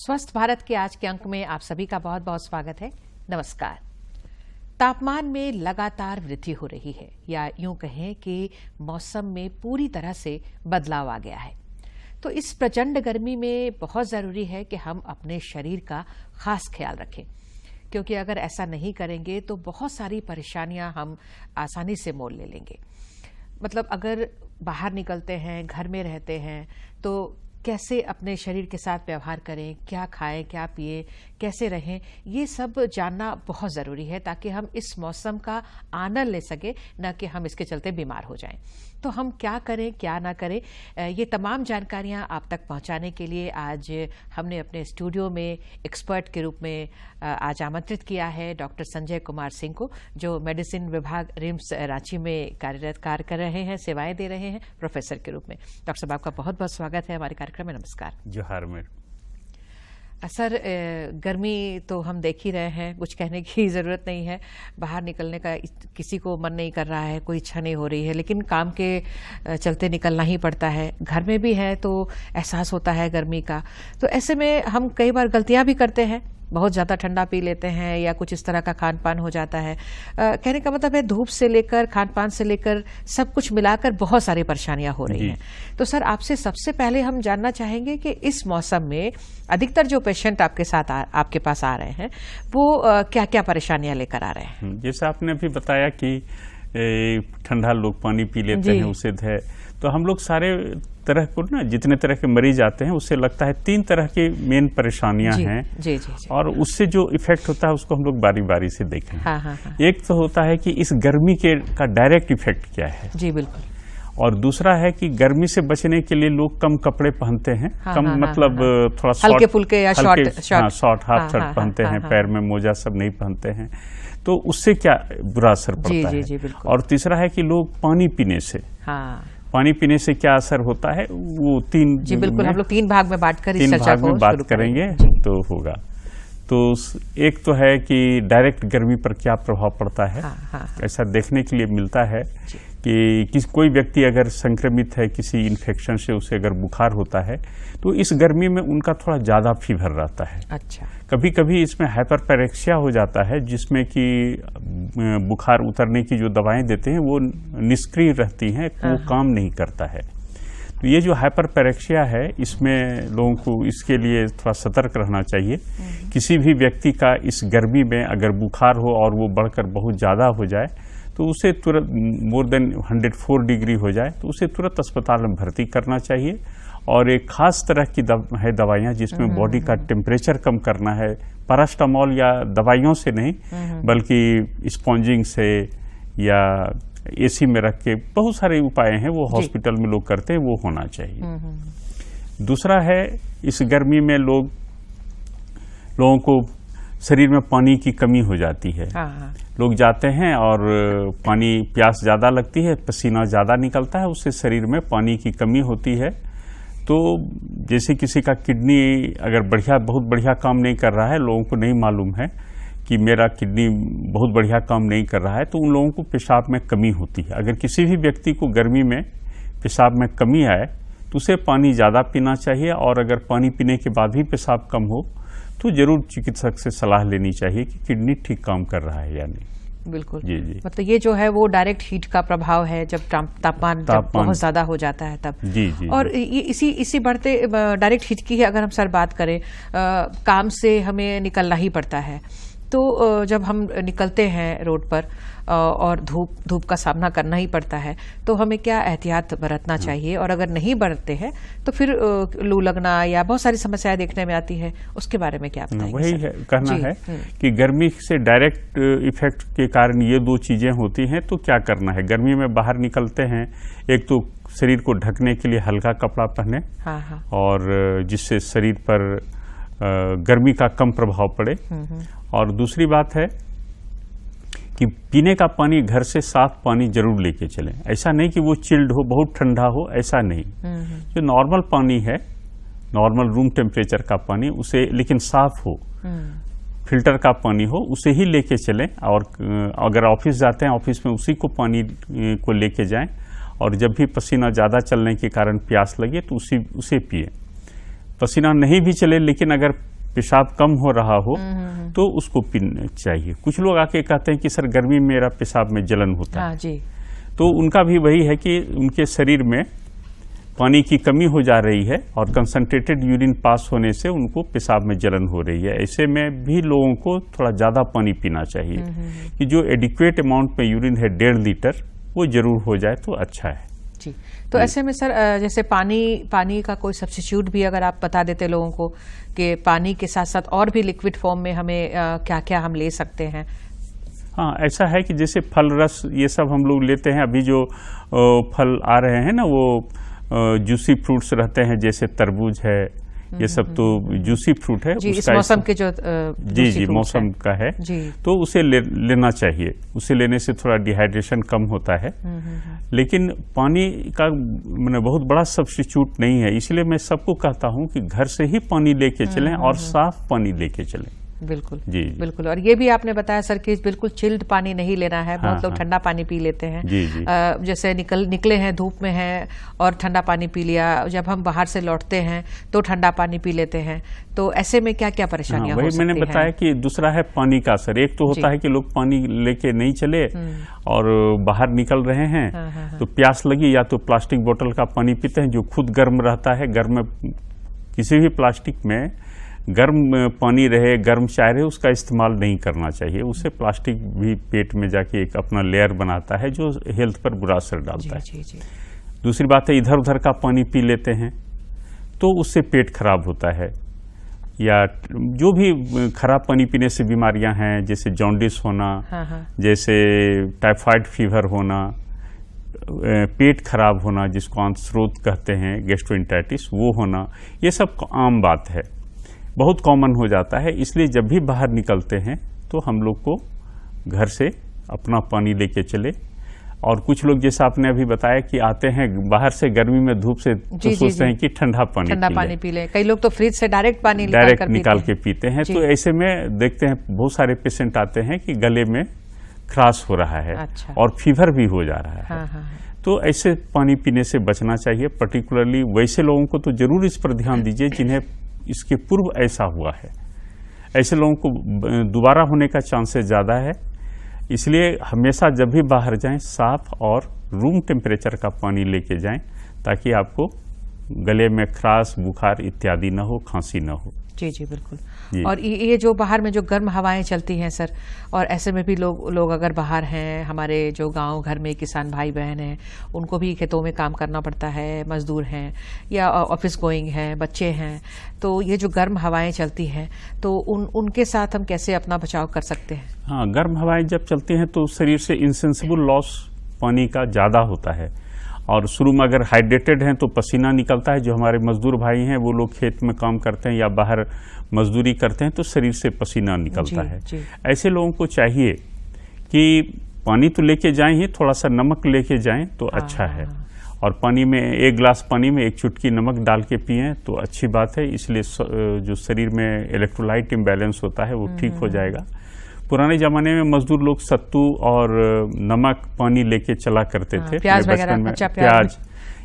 स्वस्थ भारत के आज के अंक में आप सभी का बहुत बहुत स्वागत है। नमस्कार। तापमान में लगातार वृद्धि हो रही है, या यूं कहें कि मौसम में पूरी तरह से बदलाव आ गया है। तो इस प्रचंड गर्मी में बहुत ज़रूरी है कि हम अपने शरीर का खास ख्याल रखें, क्योंकि अगर ऐसा नहीं करेंगे तो बहुत सारी परेशानियां हम आसानी से मोल ले लेंगे। मतलब अगर बाहर निकलते हैं, घर में रहते हैं, तो कैसे अपने शरीर के साथ व्यवहार करें, क्या खाएं, क्या पिएं, कैसे रहें, ये सब जानना बहुत ज़रूरी है, ताकि हम इस मौसम का आनंद ले सकें, न कि हम इसके चलते बीमार हो जाएं। तो हम क्या करें, क्या ना करें, ये तमाम जानकारियां आप तक पहुंचाने के लिए आज हमने अपने स्टूडियो में एक्सपर्ट के रूप में आज आमंत्रित किया है डॉक्टर संजय कुमार सिंह को, जो मेडिसिन विभाग रिम्स रांची में कार्यरत कार्य कर रहे हैं, सेवाएं दे रहे हैं प्रोफेसर के रूप में। डॉक्टर साहब, आपका बहुत बहुत स्वागत है हमारे कार्यक्रम में। नमस्कार। जोहार में सर, गर्मी तो हम देख ही रहे हैं, कुछ कहने की ज़रूरत नहीं है। बाहर निकलने का किसी को मन नहीं कर रहा है, कोई इच्छा नहीं हो रही है, लेकिन काम के चलते निकलना ही पड़ता है। घर में भी है तो एहसास होता है गर्मी का। तो ऐसे में हम कई बार गलतियां भी करते हैं, बहुत ज़्यादा ठंडा पी लेते हैं या कुछ इस तरह का खान पान हो जाता है। कहने का मतलब है धूप से लेकर खान पान से लेकर सब कुछ मिलाकर बहुत सारी परेशानियां हो रही हैं। तो सर, आपसे सबसे पहले हम जानना चाहेंगे कि इस मौसम में अधिकतर जो पेशेंट आपके पास आ रहे हैं वो क्या क्या परेशानियां लेकर आ रहे हैं? जैसे आपने अभी बताया कि ठंडा लोग पानी पी लेते हैं, उससे है, तो हम लोग सारे तरह को ना, जितने तरह के मरीज आते हैं उससे लगता है 3 तरह की मेन परेशानियां हैं। जी, जी, जी। और उससे जो इफेक्ट होता है उसको हम लोग बारी बारी से देखें। हाँ। एक तो होता है कि इस गर्मी का डायरेक्ट इफेक्ट क्या है। जी बिल्कुल। और दूसरा है कि गर्मी से बचने के लिए लोग कम कपड़े पहनते हैं। मतलब थोड़ा हल्के फुल्के या शॉर्ट हाफ शर्ट पहनते हैं, पैर में मोजा सब नहीं पहनते हैं, तो उससे क्या बुरा असर पड़ता है। जी, बिल्कुल। और तीसरा है कि लोग पानी पीने से पानी पीने से क्या असर होता है, वो 3 जी बिल्कुल, हम लोग 3 भाग में बांटकर इस चर्चा को बात करेंगे तो होगा। तो एक तो है कि डायरेक्ट गर्मी पर क्या प्रभाव पड़ता है। ऐसा देखने के लिए मिलता है कि कोई व्यक्ति अगर संक्रमित है किसी इन्फेक्शन से, उसे अगर बुखार होता है तो इस गर्मी में उनका थोड़ा ज़्यादा फीवर रहता है। अच्छा। कभी कभी इसमें हाइपरपेरेक्सिया हो जाता है, जिसमें कि बुखार उतरने की जो दवाएं देते हैं वो निष्क्रिय रहती हैं, वो काम नहीं करता है। तो ये जो हाइपरपेरेक्सिया है, इसमें लोगों को इसके लिए थोड़ा सतर्क रहना चाहिए। किसी भी व्यक्ति का इस गर्मी में अगर बुखार हो और वो बढ़कर बहुत ज़्यादा हो जाए तो उसे तुरंत मोर देन 104 डिग्री हो जाए तो उसे तुरंत अस्पताल में भर्ती करना चाहिए। और एक खास तरह की दवाइयाँ जिसमें बॉडी का टेम्परेचर कम करना है, पैरास्टामोल या दवाइयों से नहीं बल्कि स्पॉन्जिंग से या एसी में रख के बहुत सारे उपाय हैं वो हॉस्पिटल में लोग करते हैं, वो होना चाहिए। दूसरा है, इस गर्मी में लोगों को शरीर में पानी की कमी हो जाती है। लोग जाते हैं और पानी प्यास ज़्यादा लगती है, पसीना ज़्यादा निकलता है, उससे शरीर में पानी की कमी होती है। तो जैसे किसी का किडनी अगर बहुत बढ़िया काम नहीं कर रहा है, लोगों को नहीं मालूम है कि मेरा किडनी बहुत बढ़िया काम नहीं कर रहा है, तो उन लोगों को पेशाब में कमी होती है। अगर किसी भी व्यक्ति को गर्मी में पेशाब में कमी आए तो उसे पानी ज़्यादा पीना चाहिए, और अगर पानी पीने के बाद भी पेशाब कम हो तो जरूर चिकित्सक से सलाह लेनी चाहिए कि किडनी ठीक काम कर रहा है या नहीं। बिल्कुल। जी। मतलब ये जो है वो डायरेक्ट हीट का प्रभाव है, जब तापमान बहुत ज्यादा हो जाता है तब। जी। और ये इसी बढ़ते डायरेक्ट हीट की अगर हम सर बात करें, काम से हमें निकलना ही पड़ता है, तो जब हम निकलते हैं रोड पर और धूप का सामना करना ही पड़ता है, तो हमें क्या एहतियात बरतना चाहिए, और अगर नहीं बरतते हैं तो फिर लू लगना या बहुत सारी समस्याएं देखने में आती है, उसके बारे में क्या बताएंगे? वही कहना है कि गर्मी से डायरेक्ट इफेक्ट के कारण ये 2 चीजें होती हैं। तो क्या करना है, गर्मी में बाहर निकलते हैं, एक तो शरीर को ढकने के लिए हल्का कपड़ा पहने, और जिससे शरीर पर गर्मी का कम प्रभाव पड़े। और दूसरी बात है कि पीने का पानी घर से साफ पानी जरूर लेके चलें। ऐसा नहीं कि वो चिल्ड हो, बहुत ठंडा हो, ऐसा नहीं। जो नॉर्मल पानी है, नॉर्मल रूम टेम्परेचर का पानी, उसे लेकिन साफ हो, फिल्टर का पानी हो, उसे ही लेके चलें। और अगर ऑफिस जाते हैं, ऑफिस में उसी को पानी को लेके जाएं। और जब भी पसीना ज़्यादा चलने के कारण प्यास लगे तो उसे पिए। पसीना नहीं भी चले, लेकिन अगर पेशाब कम हो रहा हो तो उसको पीना चाहिए। कुछ लोग आके कहते हैं कि सर गर्मी में मेरा पेशाब में जलन होता है। हाँ जी। तो उनका भी वही है कि उनके शरीर में पानी की कमी हो जा रही है और कंसंट्रेटेड यूरिन पास होने से उनको पेशाब में जलन हो रही है। ऐसे में भी लोगों को थोड़ा ज़्यादा पानी पीना चाहिए कि जो एडिक्वेट अमाउंट में यूरिन है 1.5 लीटर वो जरूर हो जाए तो अच्छा है जी। तो ऐसे में सर जैसे पानी का कोई सब्स्टिट्यूट भी अगर आप बता देते लोगों को कि पानी के साथ साथ और भी लिक्विड फॉर्म में हमें क्या क्या हम ले सकते हैं। हाँ, ऐसा है कि जैसे फल रस ये सब हम लोग लेते हैं। अभी जो फल आ रहे हैं ना वो जूसी फ्रूट्स रहते हैं, जैसे तरबूज है, ये सब तो जूसी फ्रूट है जी, इस मौसम के जो जी मौसम का है जी। तो उसे लेना चाहिए। उसे लेने से थोड़ा डिहाइड्रेशन कम होता है। लेकिन पानी का मैंने बहुत बड़ा सब्स्टिट्यूट नहीं है, इसलिए मैं सबको कहता हूं कि घर से ही पानी लेके चलें और साफ पानी लेके चलें। बिल्कुल जी बिल्कुल। और ये भी आपने बताया सर कि बिल्कुल चिल्ड पानी नहीं लेना है। बहुत लोग ठंडा पानी पी लेते हैं। जी जी। जैसे निकले हैं धूप में हैं और ठंडा पानी पी लिया, जब हम बाहर से लौटते हैं तो ठंडा पानी पी लेते हैं। तो ऐसे में क्या क्या परेशानियां हो सकती हैं? मैंने बताया कि दूसरा है पानी का असर। एक तो होता है कि लोग पानी लेके नहीं चले और बाहर निकल रहे हैं तो प्यास लगी, या तो प्लास्टिक बोतल का पानी पीते हैं जो खुद गर्म रहता है। गर्म किसी भी प्लास्टिक में गर्म पानी रहे, गर्म चाय रहे, उसका इस्तेमाल नहीं करना चाहिए। उससे प्लास्टिक भी पेट में जाके एक अपना लेयर बनाता है जो हेल्थ पर बुरा असर डालता है। दूसरी बात है इधर उधर का पानी पी लेते हैं तो उससे पेट खराब होता है, या जो भी खराब पानी पीने से बीमारियां हैं जैसे जॉन्डिस होना, जैसे टाइफाइड फीवर होना, पेट खराब होना जिसको आंतस्रोत कहते हैं, गैस्ट्रोएंटेराइटिस वो होना, ये सब आम बात है, बहुत कॉमन हो जाता है। इसलिए जब भी बाहर निकलते हैं तो हम लोग को घर से अपना पानी लेके चले। और कुछ लोग जैसा आपने अभी बताया कि आते हैं बाहर से गर्मी में धूप से तो सोचते हैं कि ठंडा पानी पी ले। कई लोग तो फ्रिज से डायरेक्ट पानी निकाल के पीते हैं। तो ऐसे में देखते हैं बहुत सारे पेशेंट आते हैं कि गले में खराश हो रहा है। अच्छा। और फीवर भी हो जा रहा है। तो ऐसे पानी पीने से बचना चाहिए। पर्टिकुलरली वैसे लोगों को तो जरूर इस पर ध्यान दीजिए जिन्हें इसके पूर्व ऐसा हुआ है। ऐसे लोगों को दोबारा होने का चांसेस ज़्यादा है। इसलिए हमेशा जब भी बाहर जाएं साफ और रूम टेम्परेचर का पानी लेके जाएं ताकि आपको गले में खराश, बुखार इत्यादि न हो, खांसी न हो। जी जी बिल्कुल। और ये जो बाहर में जो गर्म हवाएं चलती हैं सर, और ऐसे में भी लोग अगर बाहर हैं, हमारे जो गांव घर में किसान भाई बहन हैं, उनको भी खेतों में काम करना पड़ता है, मजदूर हैं या ऑफिस गोइंग हैं, बच्चे हैं, तो ये जो गर्म हवाएं चलती हैं तो उनके साथ हम कैसे अपना बचाव कर सकते हैं? हाँ, गर्म हवाएं जब चलती हैं तो शरीर से इनसेंसिबल लॉस पानी का ज़्यादा होता है। और शुरू में अगर हाइड्रेटेड हैं तो पसीना निकलता है। जो हमारे मजदूर भाई हैं वो लोग खेत में काम करते हैं या बाहर मजदूरी करते हैं तो शरीर से पसीना निकलता है। ऐसे लोगों को चाहिए कि पानी तो लेके जाएं ही, थोड़ा सा नमक लेके जाएं तो अच्छा है। और पानी में 1 गिलास पानी में 1 चुटकी नमक डाल के पिएं तो अच्छी बात है। इसलिए जो शरीर में इलेक्ट्रोलाइट इम्बैलेंस होता है वो ठीक हो जाएगा। पुराने जमाने में मजदूर लोग सत्तू और नमक पानी लेके चला करते थे। प्याज बचपन में प्याज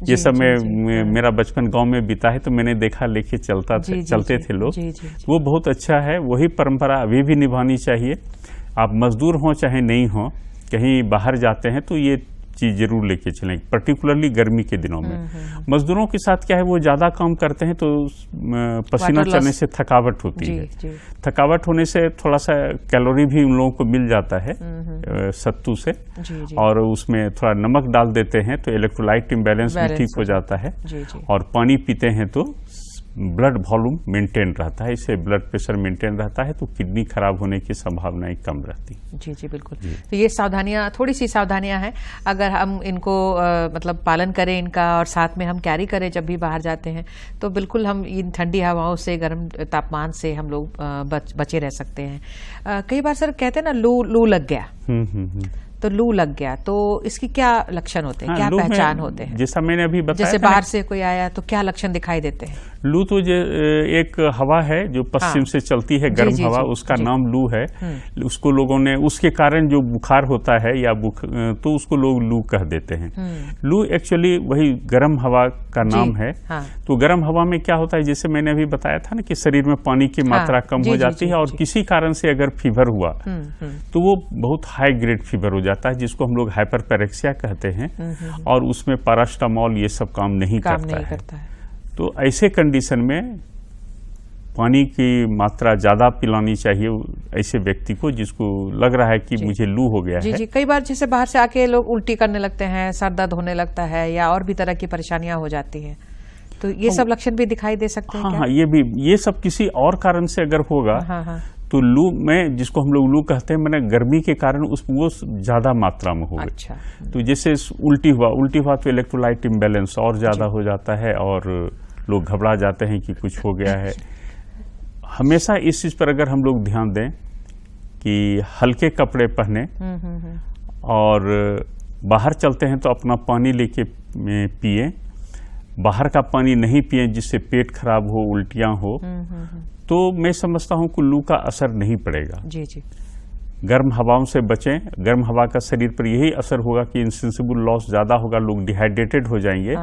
ये सब में मेरा बचपन गांव में बीता है तो मैंने देखा लेके चलते थे लोग। वो बहुत अच्छा है। वही परंपरा अभी भी निभानी चाहिए। आप मजदूर हों चाहे नहीं हों, कहीं बाहर जाते हैं तो ये चीज जरूर लेके चलें, पर्टिकुलरली गर्मी के दिनों में। मजदूरों के साथ क्या है, वो ज्यादा काम करते हैं तो पसीना चलने से थकावट होती है। थकावट होने से थोड़ा सा कैलोरी भी उन लोगों को मिल जाता है सत्तू से। और उसमें थोड़ा नमक डाल देते हैं तो इलेक्ट्रोलाइट इम्बैलेंस भी ठीक हो जाता है। और पानी पीते हैं तो ब्लड वॉल्यूम मेंटेन रहता है। इससे ब्लड प्रेशर मेंटेन रहता है तो किडनी खराब होने की संभावनाएं कम रहती। जी जी बिल्कुल। तो ये सावधानियां, थोड़ी सी सावधानियां हैं, अगर हम इनको मतलब पालन करें इनका और साथ में हम कैरी करें जब भी बाहर जाते हैं तो बिल्कुल हम इन ठंडी हवाओं से, गर्म तापमान से हम लोग बचे रह सकते हैं। कई बार सर कहते हैं ना लू लग गया, तो लू लग गया, तो इसकी क्या लक्षण होते हैं, क्या लू में पहचान होते हैं? जैसा मैंने अभी बताया जैसे था ना, बाहर से कोई आया तो क्या लक्षण दिखाई देते हैं? लू तो एक हवा है जो पश्चिम से चलती है, गर्म जी, हवा, जी, उसका जी। नाम लू है। उसको लोगों ने, उसके कारण जो बुखार होता है या तो उसको लोग लू कह देते हैं। लू एक्चुअली वही गर्म हवा का नाम है। हाँ। तो गर्म हवा में क्या होता है, जैसे मैंने अभी बताया था ना कि शरीर में पानी की मात्रा कम हो जाती है, और किसी कारण से अगर फीवर हुआ तो वो बहुत हाई ग्रेड फीवर हो जाता है, जिसको हम लोग हाइपरपेरेक्सिया कहते हैं, और उसमें पैरास्टामोल ये सब काम नहीं करता है। तो ऐसे कंडीशन में पानी की मात्रा ज्यादा पिलानी चाहिए ऐसे व्यक्ति को जिसको लग रहा है कि मुझे लू हो गया है। जी, कई बार जैसे बाहर से आके लोग उल्टी करने लगते हैं, सर दर्द होने लगता है, या और भी तरह की परेशानियां हो जाती हैं, तो ये सब लक्षण भी दिखाई दे सकते हैं? हाँ, ये सब किसी और कारण से अगर होगा तो लू में, जिसको हम लोग लू कहते हैं, मैंने गर्मी के कारण वो ज्यादा मात्रा में होगा। अच्छा। तो जैसे उल्टी हुआ तो इलेक्ट्रोलाइट इम्बैलेंस और ज्यादा हो जाता है, और लोग घबरा जाते हैं कि कुछ हो गया है। हमेशा इस चीज पर अगर हम लोग ध्यान दें कि हल्के कपड़े पहने, और बाहर चलते हैं तो अपना पानी लेके पिए। बाहर का पानी नहीं पिए जिससे पेट खराब हो, उल्टियां हो, तो मैं समझता हूं कि लू का असर नहीं पड़ेगा। जी। गर्म हवाओं से बचें। गर्म हवा का शरीर पर यही असर होगा कि इंसेंसिबल लॉस ज्यादा होगा, लोग डिहाइड्रेटेड हो जाएंगे।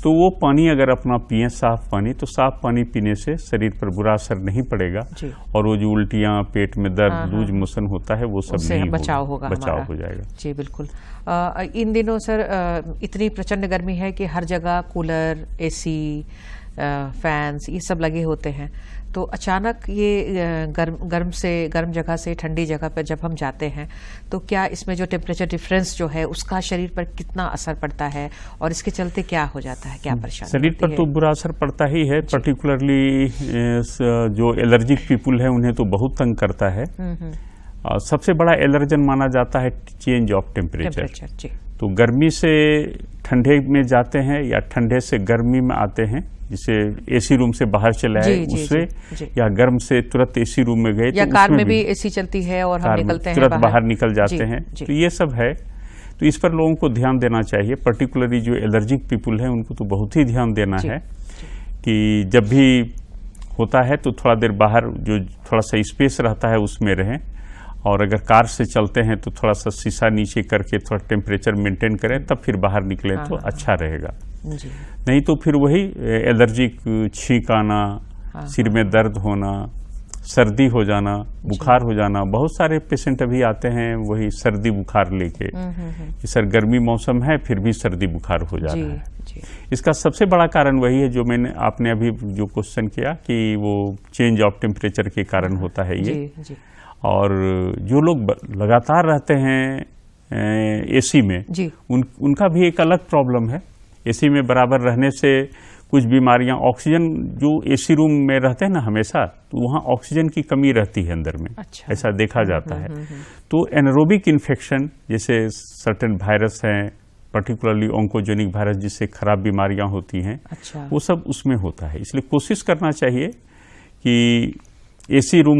तो वो पानी अगर अपना पिए, साफ पानी, तो साफ पानी पीने से शरीर पर बुरा असर नहीं पड़ेगा, और वो जो उल्टियां, पेट में दर्द, लूज मोशन होता है, वो सब नहीं बचाव हो जाएगा। जी बिल्कुल। इन दिनों सर इतनी प्रचंड गर्मी है कि हर जगह कूलर, एसी, फैंस ये सब लगे होते हैं, तो अचानक ये गर्म जगह से ठंडी जगह पर जब हम जाते हैं, तो क्या इसमें जो टेम्परेचर डिफरेंस जो है उसका शरीर पर कितना असर पड़ता है, और इसके चलते क्या हो जाता है, क्या परेशानी शरीर पर तो बुरा असर पड़ता ही है। पर्टिकुलरली जो एलर्जिक पीपुल है उन्हें तो बहुत तंग करता है। सबसे बड़ा एलर्जन माना जाता है चेंज ऑफ टेम्परेचर। तो गर्मी से ठंडे में जाते हैं, या ठंडे से गर्मी में आते हैं, जिसे एसी रूम से बाहर चले आए उससे, या गर्म से तुरंत एसी रूम में गए, या तो कार में भी एसी चलती है और हम निकलते हैं तुरंत बाहर निकल जाते हैं। तो ये सब है, तो इस पर लोगों को ध्यान देना चाहिए। पर्टिकुलरली जो एलर्जिक पीपुल है उनको तो बहुत ही ध्यान देना है कि जब भी होता है तो थोड़ा देर बाहर जो थोड़ा सा स्पेस रहता है उसमें रहें, और अगर कार से चलते हैं तो थोड़ा सा शीशा नीचे करके थोड़ा टेम्परेचर मेंटेन करें, तब फिर बाहर निकलें तो अच्छा रहेगा। नहीं तो फिर वही एलर्जिक छींक आना, सिर में दर्द होना, सर्दी हो जाना, बुखार हो जाना। बहुत सारे पेशेंट अभी आते हैं वही सर्दी बुखार लेके कि सर गर्मी मौसम है फिर भी सर्दी बुखार हो जाता है। इसका सबसे बड़ा कारण वही है जो आपने अभी जो क्वेश्चन किया कि वो चेंज ऑफ टेम्परेचर के कारण होता है ये। और जो लोग लगातार रहते हैं एसी में, उनका भी एक अलग प्रॉब्लम है। एसी में बराबर रहने से कुछ बीमारियां, ऑक्सीजन जो एसी रूम में रहते हैं ना हमेशा, तो वहाँ ऑक्सीजन की कमी रहती है अंदर में। अच्छा। ऐसा देखा जाता है। तो एनारोबिक इन्फेक्शन जैसे सर्टेन वायरस हैं, पर्टिकुलरली ऑन्कोजेनिक वायरस जिससे खराब बीमारियां होती हैं, अच्छा। वो सब उसमें होता है। इसलिए कोशिश करना चाहिए कि एसी रूम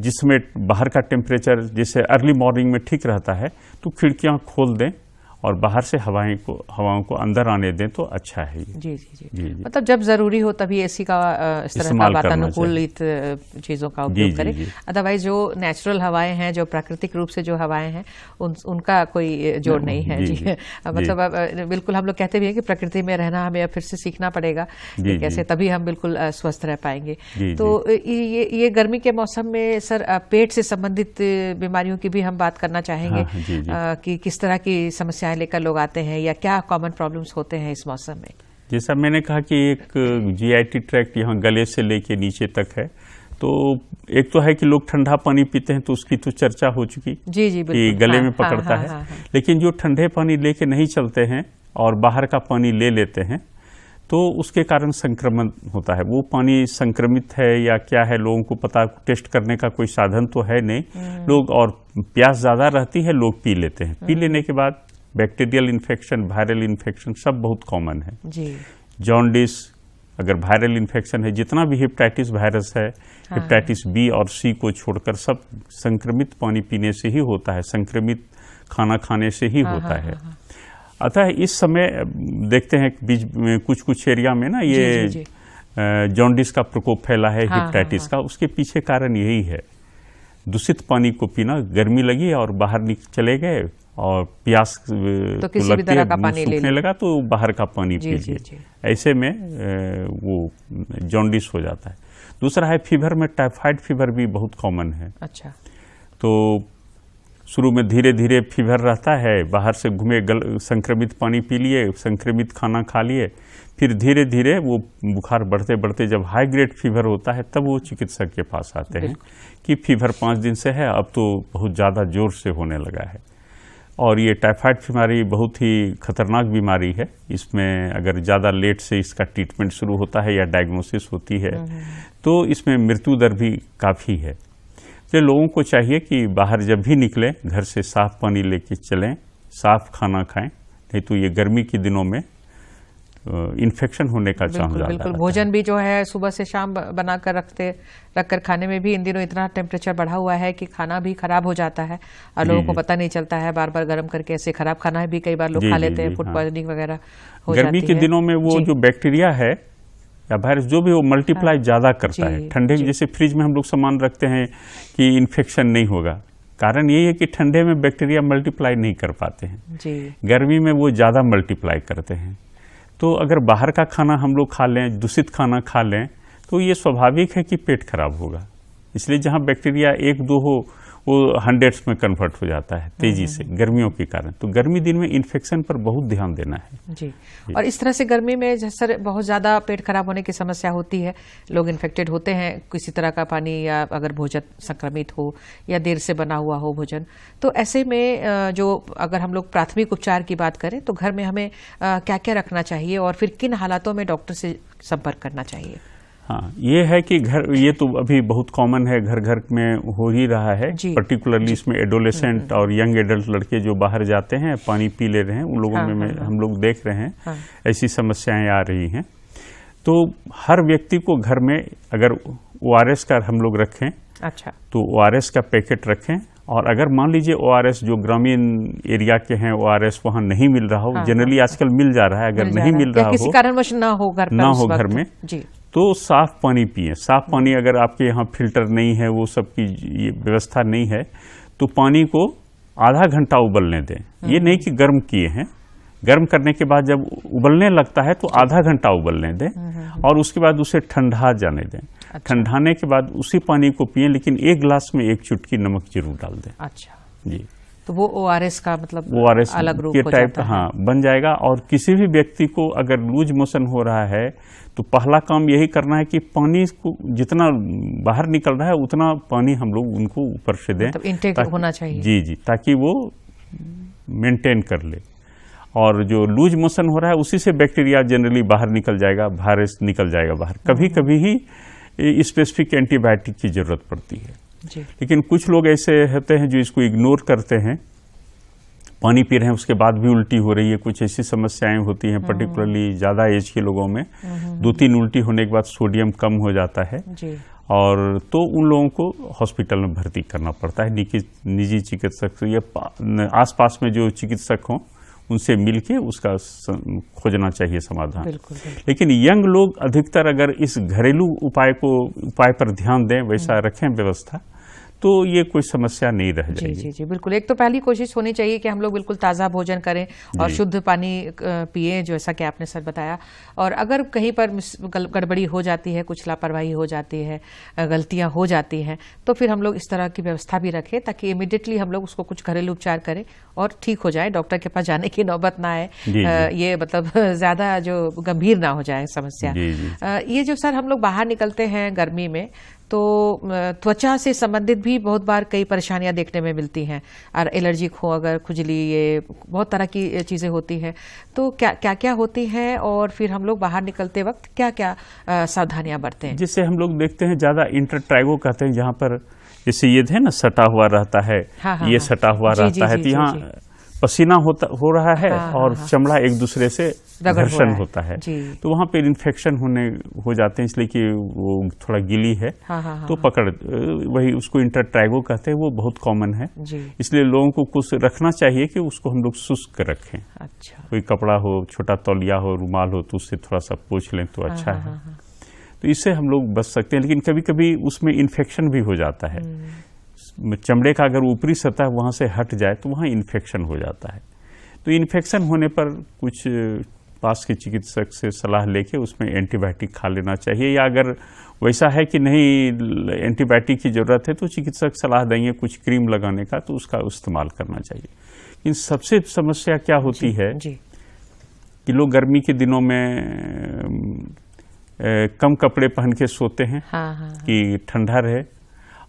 जिसमें बाहर का टेम्परेचर जैसे अर्ली मॉर्निंग में ठीक रहता है तो खिड़कियां खोल दें और बाहर से हवाओं को अंदर आने दें तो अच्छा है ये। जी। मतलब जब जरूरी हो तभी एसी का इस तरह का वातानुकूलित चीजों का उपयोग करें। अदरवाइज जो नेचुरल हवाएं हैं, जो प्राकृतिक रूप से जो हवाएं हैं, उनका कोई जोड़ नहीं है। जी। मतलब बिल्कुल हम लोग कहते भी हैं कि प्रकृति में रहना हमें फिर से सीखना पड़ेगा, कैसे तभी हम बिल्कुल स्वस्थ रह पाएंगे। तो ये गर्मी के मौसम में सर पेट से संबंधित बीमारियों की भी हम बात करना चाहेंगे कि किस तरह की समस्याएं लेकर लोग आते हैं, या क्या कॉमन प्रॉब्लम्स होते हैं इस मौसम में। जैसा मैंने कहा कि एक जीआईटी ट्रैक्ट यहाँ गले से लेके नीचे तक है, तो एक तो है कि लोग ठंडा पानी पीते हैं तो उसकी तो चर्चा हो चुकी कि गले में पकड़ता है। लेकिन जो ठंडे पानी लेके नहीं चलते हैं और बाहर का पानी ले लेते हैं तो उसके कारण संक्रमण होता है। वो पानी संक्रमित है या क्या है लोगों को पता, टेस्ट करने का कोई साधन तो है नहीं। लोग, और प्यास ज्यादा रहती है, लोग पी लेते हैं। पी लेने के बाद बैक्टीरियल इन्फेक्शन, वायरल इन्फेक्शन सब बहुत कॉमन है। जॉन्डिस अगर वायरल इन्फेक्शन है, जितना भी हेपेटाइटिस वायरस है, हेपेटाइटिस बी और सी को छोड़कर सब संक्रमित पानी पीने से ही होता है। संक्रमित खाना खाने से ही होता है। अतः इस समय देखते हैं बीच में कुछ एरिया में ना ये जॉन्डिस का प्रकोप फैला है, हेपेटाइटिस का। उसके पीछे कारण यही है, दूषित पानी को पीना, गर्मी लगी और बाहर चले गए और प्यास तो किसी भी तरह का पानी सूखने लगा तो बाहर का पानी पी लिए, ऐसे में वो जॉन्डिस हो जाता है। दूसरा है फीवर में, टाइफाइड फीवर भी बहुत कॉमन है। अच्छा। तो शुरू में धीरे धीरे फीवर रहता है, बाहर से घूमे, संक्रमित पानी पी लिए, संक्रमित खाना खा लिए, फिर धीरे धीरे वो बुखार बढ़ते बढ़ते जब हाई ग्रेड फीवर होता है तब वो चिकित्सक के पास आते हैं कि फीवर 5 दिन से है, अब तो बहुत ज़्यादा जोर से होने लगा है। और ये टाइफाइड बीमारी बहुत ही खतरनाक बीमारी है। इसमें अगर ज़्यादा लेट से इसका ट्रीटमेंट शुरू होता है या डायग्नोसिस होती है तो इसमें मृत्यु दर भी काफ़ी है। तो लोगों को चाहिए कि बाहर जब भी निकलें घर से साफ पानी लेके चलें, साफ खाना खाएं, नहीं तो ये गर्मी के दिनों में इन्फेक्शन होने का चांस ज़्यादा रहता है। भोजन भी जो है सुबह से शाम बनाकर रखकर खाने में भी इन दिनों इतना टेम्परेचर बढ़ा हुआ है कि खाना भी खराब हो जाता है और लोगों को पता नहीं चलता है, बार बार गर्म करके ऐसे खराब खाना भी कई बार लोग खा लेते हैं, फूड पॉइजनिंग वगैरह हो जाती है। गर्मी के दिनों में वो जो बैक्टीरिया है या वायरस जो भी वो मल्टीप्लाई ज़्यादा करता है। ठंडे जैसे फ्रिज में हम लोग सामान रखते हैं कि इन्फेक्शन नहीं होगा, कारण यही है कि ठंडे में बैक्टीरिया मल्टीप्लाई नहीं कर पाते हैं, गर्मी में वो ज़्यादा मल्टीप्लाई करते हैं। तो अगर बाहर का खाना हम लोग खा लें, दूषित खाना खा लें, तो ये स्वाभाविक है कि पेट खराब होगा। इसलिए जहाँ बैक्टीरिया 1-2 हो वो 100s में कन्वर्ट हो जाता है तेजी से गर्मियों के कारण। तो गर्मी दिन में इन्फेक्शन पर बहुत ध्यान देना है जी। और इस तरह से गर्मी में सर बहुत ज़्यादा पेट खराब होने की समस्या होती है, लोग इन्फेक्टेड होते हैं किसी तरह का पानी या अगर भोजन संक्रमित हो या देर से बना हुआ हो भोजन। तो ऐसे में जो अगर हम लोग प्राथमिक उपचार की बात करें तो घर में हमें क्या क्या रखना चाहिए और फिर किन हालातों में डॉक्टर से संपर्क करना चाहिए? हाँ, ये है कि ये तो अभी बहुत कॉमन है, घर घर में हो ही रहा है। पर्टिकुलरली इसमें एडोलेसेंट और यंग एडल्ट लड़के जो बाहर जाते हैं पानी पी ले रहे हैं, उन लोगों में हम लोग देख रहे हैं ऐसी समस्याएं आ रही हैं। तो हर व्यक्ति को घर में अगर ORS का हम लोग रखें, अच्छा, तो ORS का पैकेट रखें। और अगर मान लीजिए ORS जो ग्रामीण एरिया के हैं ORS वहाँ नहीं मिल रहा हो, जनरली आजकल मिल जा रहा है, अगर नहीं मिल रहा हो, किसी कारणवश ना हो घर में जी, तो साफ पानी पिए। साफ पानी अगर आपके यहाँ फिल्टर नहीं है, वो सब की ये व्यवस्था नहीं है, तो पानी को आधा घंटा उबलने दें। ये नहीं कि गर्म किए हैं, गर्म करने के बाद जब उबलने लगता है तो आधा घंटा उबलने दें और उसके बाद उसे ठंडा जाने दें। अच्छा। ठंडाने के बाद उसी पानी को पिए, लेकिन 1 गिलास में 1 चुटकी नमक जरूर डाल दें। अच्छा जी, तो वो ORS का मतलब ORS अलग रूप के हो टाइप जाता है। हाँ बन जाएगा। और किसी भी व्यक्ति को अगर लूज मोशन हो रहा है तो पहला काम यही करना है कि पानी को जितना बाहर निकल रहा है उतना पानी हम लोग उनको ऊपर से दें, मतलब इंटेक होना चाहिए। जी जी, ताकि वो मेंटेन कर ले। और जो लूज मोशन हो रहा है उसी से बैक्टीरिया जनरली बाहर निकल जाएगा, वायरस निकल जाएगा बाहर। कभी कभी ही स्पेसिफिक एंटीबायोटिक की जरूरत पड़ती है जी। लेकिन कुछ लोग ऐसे होते हैं जो इसको इग्नोर करते हैं, पानी पी रहे हैं उसके बाद भी उल्टी हो रही है, कुछ ऐसी समस्याएं होती हैं पर्टिकुलरली ज़्यादा एज के लोगों में। 2-3 उल्टी होने के बाद सोडियम कम हो जाता है जी। और तो उन लोगों को हॉस्पिटल में भर्ती करना पड़ता है। निजी चिकित्सक या आसपास में जो चिकित्सक हों उनसे मिलके उसका खोजना चाहिए समाधान। बिल्कुल। लेकिन यंग लोग अधिकतर अगर इस घरेलू उपाय पर ध्यान दें, वैसा रखें व्यवस्था, तो ये कोई समस्या नहीं रह जाएगी। जी जी बिल्कुल। एक तो पहली कोशिश होनी चाहिए कि हम लोग बिल्कुल ताज़ा भोजन करें और शुद्ध पानी पिए, जैसा कि आपने सर बताया। और अगर कहीं पर गड़बड़ी हो जाती है, कुछ लापरवाही हो जाती है, गलतियां हो जाती हैं, तो फिर हम लोग इस तरह की व्यवस्था भी रखें ताकि इमीडिएटली हम लोग उसको कुछ घरेलू उपचार करें और ठीक हो जाए, डॉक्टर के पास जाने की नौबत ना आए। ये मतलब ज़्यादा जो गंभीर ना हो जाए समस्या। ये जो सर हम लोग बाहर निकलते हैं गर्मी में, तो त्वचा से संबंधित भी बहुत बार कई परेशानियां देखने में मिलती हैं, और एलर्जिक हो, अगर खुजली, ये बहुत तरह की चीज़ें होती हैं। तो क्या क्या होती हैं और फिर हम लोग बाहर निकलते वक्त क्या क्या सावधानियां बरतें हैं? जिससे हम लोग देखते हैं ज़्यादा इंटरट्राइगो कहते हैं, जहाँ पर जैसे ये है ना सटा हुआ रहता है, ये सटा हुआ रहता है, तो यहाँ पसीना हो रहा है और हाँ। चमड़ा एक दूसरे से रगड़ हो घर्षण रहा है। होता है, जी। तो वहाँ पे इन्फेक्शन हो जाते हैं, इसलिए कि वो थोड़ा गीली है। हाँ, तो वही उसको इंटरट्रैगो कहते हैं, वो बहुत कॉमन है। जी। इसलिए लोगों को कुछ रखना चाहिए कि उसको हम लोग शुष्क रखें। अच्छा। कोई कपड़ा हो, छोटा तौलिया हो, रुमाल हो, तो उससे थोड़ा सा पोंछ लें तो अच्छा है। तो इससे हम लोग बच सकते हैं, लेकिन कभी कभी उसमें इन्फेक्शन भी हो जाता है। चमड़े का अगर ऊपरी सतह वहाँ से हट जाए तो वहाँ इन्फेक्शन हो जाता है। तो इन्फेक्शन होने पर कुछ पास के चिकित्सक से सलाह लेके उसमें एंटीबायोटिक खा लेना चाहिए, या अगर वैसा है कि नहीं एंटीबायोटिक की ज़रूरत है तो चिकित्सक सलाह देंगे कुछ क्रीम लगाने का, तो उसका इस्तेमाल करना चाहिए। लेकिन सबसे समस्या क्या होती है कि लोग गर्मी के दिनों में कम कपड़े पहन के सोते हैं कि ठंडा रहे,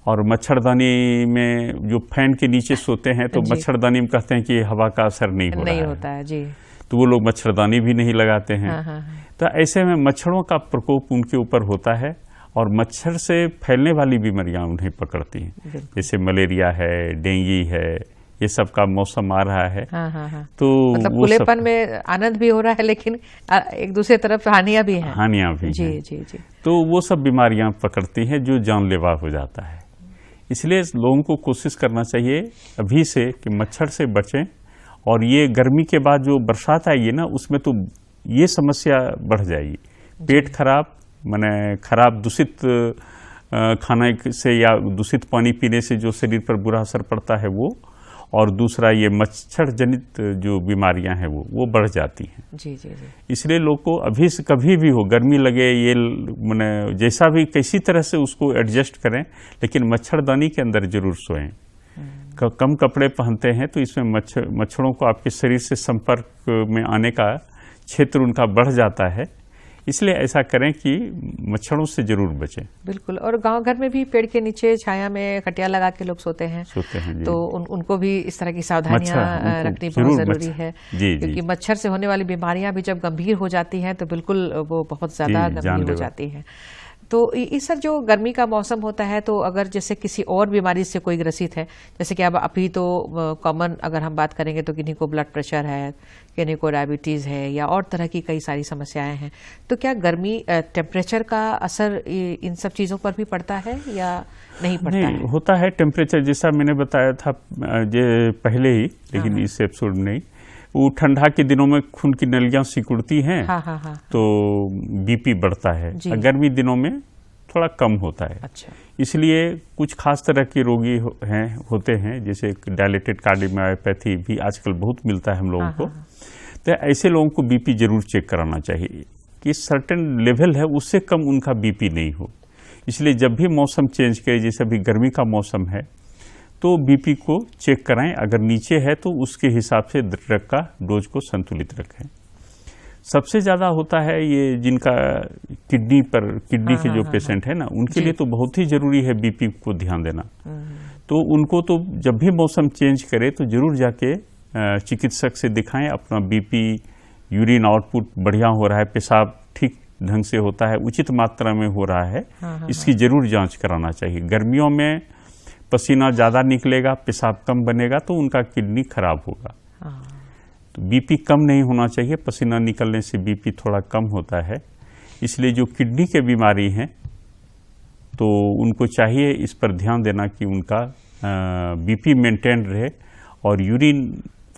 और मच्छरदानी में जो फैन के नीचे सोते हैं तो मच्छरदानी में कहते हैं कि हवा का असर नहीं होता है जी, तो वो लोग मच्छरदानी भी नहीं लगाते हैं। तो ऐसे में मच्छरों का प्रकोप उनके ऊपर होता है और मच्छर से फैलने वाली बीमारियां उन्हें पकड़ती हैं, जैसे मलेरिया है, डेंगू है, ये सब का मौसम आ रहा है। तो मतलब खुलेपन में आनंद भी हो रहा है, लेकिन एक दूसरे तरफ हानियां भी हैं। जी। तो वो सब बीमारियां पकड़ती हैं जो जानलेवा हो जाता है। इसलिए लोगों को कोशिश करना चाहिए अभी से कि मच्छर से बचें, और ये गर्मी के बाद जो बरसात आएगी ना, उसमें तो ये समस्या बढ़ जाएगी। पेट खराब, माने खराब दूषित खाने से या दूषित पानी पीने से जो शरीर पर बुरा असर पड़ता है वो, और दूसरा ये मच्छर जनित जो बीमारियां हैं वो बढ़ जाती हैं। जी। इसलिए लोग को अभी से कभी भी हो गर्मी लगे, ये माने जैसा भी किसी तरह से उसको एडजस्ट करें, लेकिन मच्छरदानी के अंदर जरूर सोएं। कम कपड़े पहनते हैं तो इसमें मच्छरों को आपके शरीर से संपर्क में आने का क्षेत्र उनका बढ़ जाता है, इसलिए ऐसा करें कि मच्छरों से जरूर बचें। बिल्कुल। और गांव घर में भी पेड़ के नीचे छाया में खटिया लगा के लोग सोते हैं जी। तो उनको भी इस तरह की सावधानियां रखनी बहुत जरूरी है, क्योंकि मच्छर से होने वाली बीमारियां भी जब गंभीर हो जाती हैं तो बिल्कुल वो बहुत ज्यादा गंभीर हो जाती हैं। तो इस सर जो गर्मी का मौसम होता है, तो अगर जैसे किसी और बीमारी से कोई ग्रसित है, जैसे कि अब अभी तो कॉमन अगर हम बात करेंगे तो किन्हीं को ब्लड प्रेशर है, किन्हीं को डायबिटीज़ है, या और तरह की कई सारी समस्याएं हैं, तो क्या गर्मी टेम्परेचर का असर इन सब चीज़ों पर भी पड़ता है या नहीं पड़ता? नहीं, होता है टेम्परेचर, जैसा मैंने बताया था पहले ही, लेकिन इस एपिसोड में नहीं, वो ठंडा के दिनों में खून की नलियां सिकुड़ती हैं। तो बीपी बढ़ता है, गर्मी दिनों में थोड़ा कम होता है। अच्छा। इसलिए कुछ खास तरह के रोगी होते हैं, जैसे डायलेटेड कार्डियोमायोपैथी भी आजकल बहुत मिलता है हम लोगों को। तो ऐसे लोगों को बीपी जरूर चेक कराना चाहिए कि सर्टेन लेवल है उससे कम उनका बीपी नहीं हो। इसलिए जब भी मौसम चेंज करे, जैसे अभी गर्मी का मौसम है, तो बीपी को चेक कराएं, अगर नीचे है तो उसके हिसाब से ड्रग का डोज को संतुलित रखें। सबसे ज़्यादा होता है ये जिनका किडनी के जो पेशेंट है ना, उनके लिए तो बहुत ही जरूरी है बीपी को ध्यान देना। तो उनको तो जब भी मौसम चेंज करे तो जरूर जाके चिकित्सक से दिखाएं, अपना बीपी, यूरिन आउटपुट बढ़िया हो रहा है, पेशाब ठीक ढंग से होता है, उचित मात्रा में हो रहा है, इसकी जरूर जांच कराना चाहिए। गर्मियों में पसीना ज़्यादा निकलेगा, पेशाब कम बनेगा तो उनका किडनी खराब होगा। तो बीपी कम नहीं होना चाहिए, पसीना निकलने से बीपी थोड़ा कम होता है। इसलिए जो किडनी के बीमारी हैं तो उनको चाहिए इस पर ध्यान देना कि उनका बीपी मेंटेन रहे और यूरिन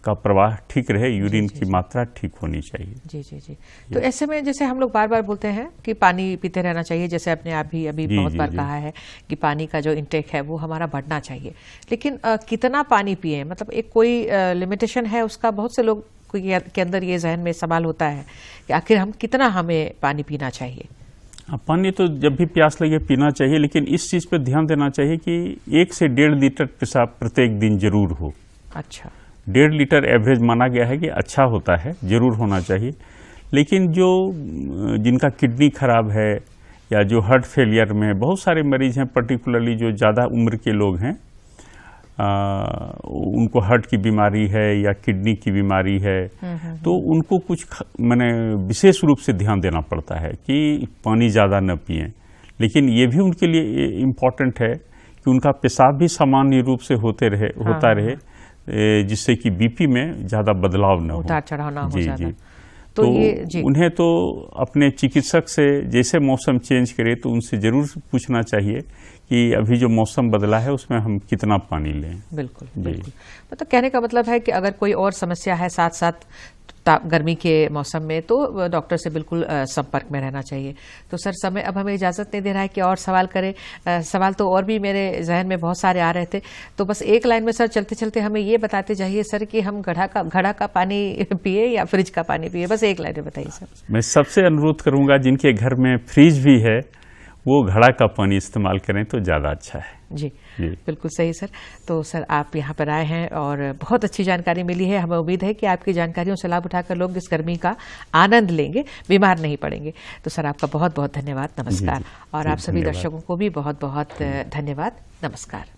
का प्रवाह ठीक रहे, यूरिन की मात्रा ठीक होनी चाहिए। जी। तो ऐसे में जैसे हम लोग बार बार बोलते हैं कि पानी पीते रहना चाहिए, जैसे आपने अभी बहुत बार कहा है कि पानी का जो इंटेक है वो हमारा बढ़ना चाहिए, लेकिन कितना पानी पिए, मतलब एक कोई लिमिटेशन है उसका? बहुत से लोग के अंदर ये जहन में सवाल होता है कि आखिर हमें पानी पीना चाहिए। पानी तो जब भी प्यास लगे पीना चाहिए, लेकिन इस चीज़ पर ध्यान देना चाहिए कि 1 से 1.5 लीटर पेशाब प्रत्येक दिन जरूर हो। अच्छा। 1.5 लीटर एवरेज माना गया है कि अच्छा होता है, जरूर होना चाहिए। लेकिन जिनका किडनी खराब है या जो हार्ट फेलियर में, बहुत सारे मरीज हैं, पर्टिकुलरली जो ज़्यादा उम्र के लोग हैं, उनको हार्ट की बीमारी है या किडनी की बीमारी है, तो उनको कुछ माने विशेष रूप से ध्यान देना पड़ता है कि पानी ज़्यादा न पिएं। लेकिन ये भी उनके लिए इम्पॉर्टेंट है कि उनका पेशाब भी सामान्य रूप से होता रहे, जिससे कि बीपी में ज़्यादा बदलाव न हो, उतार चढ़ाव ना हो जी ज़्यादा। जी। तो ये जी उन्हें तो अपने चिकित्सक से जैसे मौसम चेंज करे तो उनसे जरूर पूछना चाहिए कि अभी जो मौसम बदला है उसमें हम कितना पानी लें। बिल्कुल जी। बिल्कुल। मतलब कहने का मतलब है कि अगर कोई और समस्या है साथ साथ गर्मी के मौसम में तो डॉक्टर से बिल्कुल संपर्क में रहना चाहिए। तो सर समय अब हमें इजाज़त नहीं दे रहा है कि और सवाल करें। सवाल तो और भी मेरे जहन में बहुत सारे आ रहे थे, तो बस एक लाइन में सर चलते चलते हमें ये बताते जाइए सर कि हम घड़ा का पानी पिए या फ्रिज का पानी पिए, बस एक लाइन में बताइए सर। मैं सबसे अनुरोध करूंगा जिनके घर में फ्रिज भी है वो घड़ा का पानी इस्तेमाल करें तो ज़्यादा अच्छा है। जी जी बिल्कुल सही सर। तो सर आप यहाँ पर आए हैं और बहुत अच्छी जानकारी मिली है। हमें उम्मीद है कि आपकी जानकारियों से लाभ उठाकर लोग इस गर्मी का आनंद लेंगे, बीमार नहीं पड़ेंगे। तो सर आपका बहुत बहुत धन्यवाद, नमस्कार। जी, और जी, आप सभी धन्यवाद। दर्शकों को भी बहुत बहुत धन्यवाद, नमस्कार।